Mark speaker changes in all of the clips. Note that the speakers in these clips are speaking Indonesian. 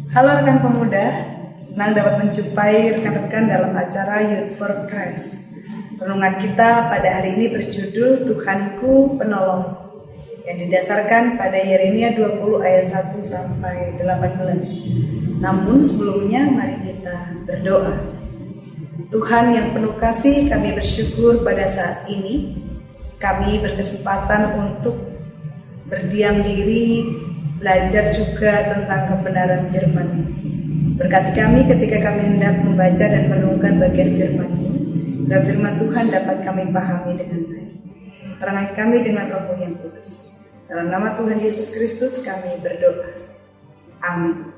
Speaker 1: Halo rekan pemuda, senang dapat menjumpai rekan-rekan dalam acara Youth for Christ. Renungan kita pada hari ini berjudul Tuhanku Penolong, yang didasarkan pada Yeremia 20 ayat 1 sampai 18. Namun sebelumnya mari kita berdoa. Tuhan yang penuh kasih, kami bersyukur pada saat ini kami berkesempatan untuk berdiam diri, belajar juga tentang kebenaran firman. Berkati kami ketika kami hendak membaca dan merenungkan bagian firman-Mu, dan firman Tuhan dapat kami pahami dengan baik. Terangi kami dengan Roh yang kudus. Dalam nama Tuhan Yesus Kristus kami berdoa. Amin.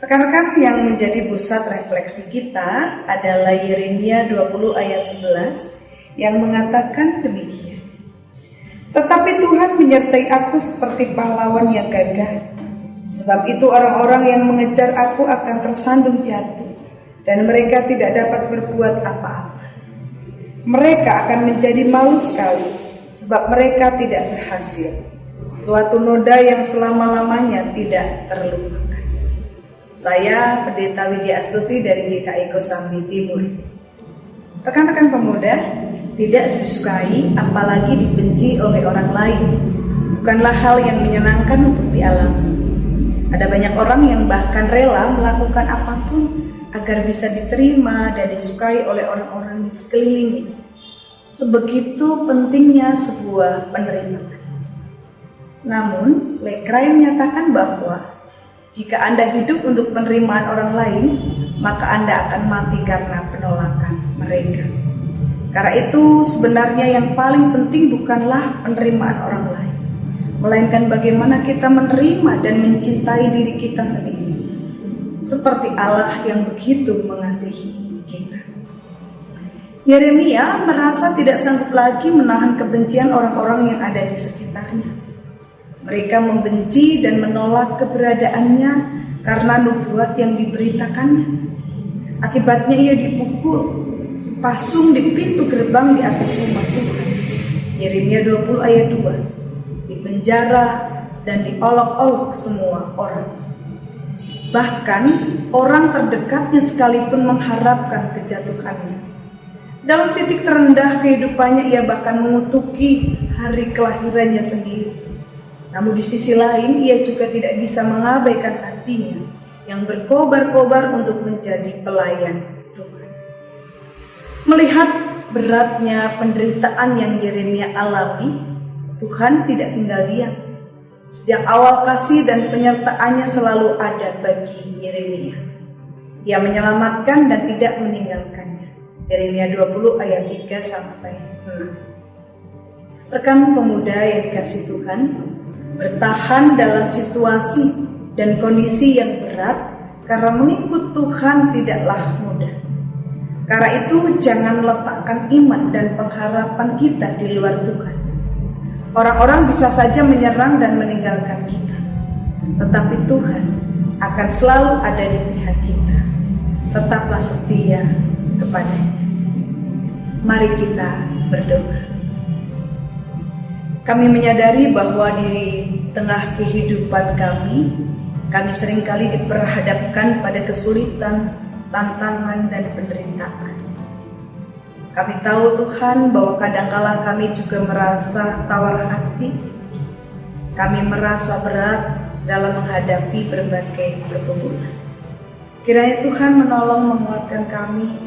Speaker 1: Rekan-rekan, yang menjadi pusat refleksi kita adalah Yeremia 20 ayat 11 yang mengatakan demikian. Tetapi Tuhan menyertai aku seperti pahlawan yang gagah. Sebab itu orang-orang yang mengejar aku akan tersandung jatuh, dan mereka tidak dapat berbuat apa-apa. Mereka akan menjadi malu sekali, sebab mereka tidak berhasil. Suatu noda yang selama-lamanya tidak terlupakan. Saya Pendeta Widya Astuti dari GKI Kosambi Timur. Rekan-rekan pemuda, tidak disukai apalagi dibenci oleh orang lain bukanlah hal yang menyenangkan untuk dialami. Ada banyak orang yang bahkan rela melakukan apapun agar bisa diterima dan disukai oleh orang-orang di sekelilingnya. Sebegitu pentingnya sebuah penerimaan. Namun, Lekray menyatakan bahwa jika Anda hidup untuk penerimaan orang lain, maka Anda akan mati karena penolakan mereka. Karena itu sebenarnya yang paling penting bukanlah penerimaan orang lain, melainkan bagaimana kita menerima dan mencintai diri kita sendiri, seperti Allah yang begitu mengasihi kita. Yeremia merasa tidak sanggup lagi menahan kebencian orang-orang yang ada di sekitarnya. Mereka membenci dan menolak keberadaannya karena nubuat yang diberitakannya. Akibatnya ia dipukul, pasung di pintu gerbang di atas rumah Tuhan. Yeremia 20 ayat 2. Dipenjara dan diolok-olok semua orang. Bahkan orang terdekatnya sekalipun mengharapkan kejatuhannya. Dalam titik terendah kehidupannya ia bahkan mengutuki hari kelahirannya sendiri. Namun di sisi lain ia juga tidak bisa mengabaikan hatinya yang berkobar-kobar untuk menjadi pelayan Tuhan. Melihat beratnya penderitaan yang Yeremia alami, Tuhan tidak tinggal diam. Sejak awal kasih dan penyertaannya selalu ada bagi Yeremia. Ia menyelamatkan dan tidak meninggalkannya. Yeremia 20 ayat 3 sampai 6. Rekan pemuda yang dikasihi Tuhan, bertahan dalam situasi dan kondisi yang berat karena mengikut Tuhan tidaklah mudah. Karena itu jangan letakkan iman dan pengharapan kita di luar Tuhan. Orang-orang bisa saja menyerang dan meninggalkan kita, tetapi Tuhan akan selalu ada di pihak kita. Tetaplah setia kepadanya. Mari kita berdoa. Kami menyadari bahwa di tengah kehidupan kami seringkali diperhadapkan pada kesulitan, tantangan, dan penderitaan. Kami tahu Tuhan bahwa kadangkala kami juga merasa tawar hati. Kami merasa berat dalam menghadapi berbagai pergumulan. Kiranya Tuhan menolong menguatkan kami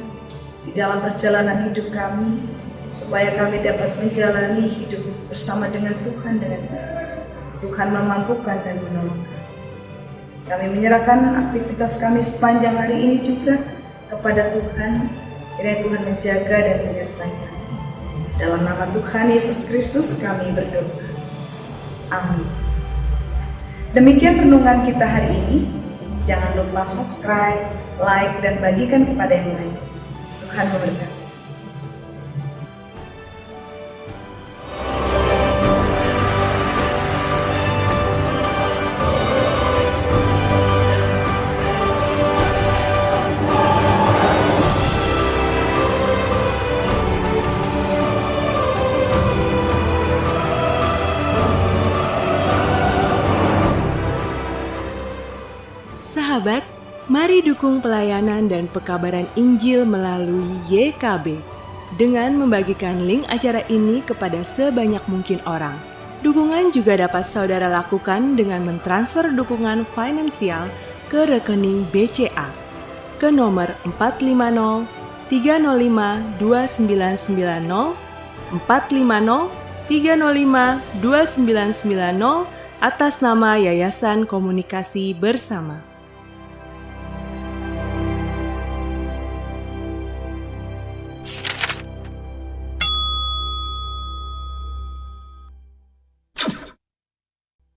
Speaker 1: di dalam perjalanan hidup kami, supaya kami dapat menjalani hidup bersama dengan Tuhan dengan baik. Tuhan memampukan dan menolong kami. Kami menyerahkan aktivitas kami sepanjang hari ini juga kepada Tuhan. Kiranya Tuhan menjaga dan menyertai kami. Dalam nama Tuhan Yesus Kristus kami berdoa. Amin. Demikian renungan kita hari ini. Jangan lupa subscribe, like, dan bagikan kepada yang lain. Tuhan memberkati.
Speaker 2: Mari dukung pelayanan dan pekabaran Injil melalui YKB dengan membagikan link acara ini kepada sebanyak mungkin orang. Dukungan juga dapat saudara lakukan dengan mentransfer dukungan finansial ke rekening BCA ke nomor 450 305 2990 450 305 2990 atas nama Yayasan Komunikasi Bersama.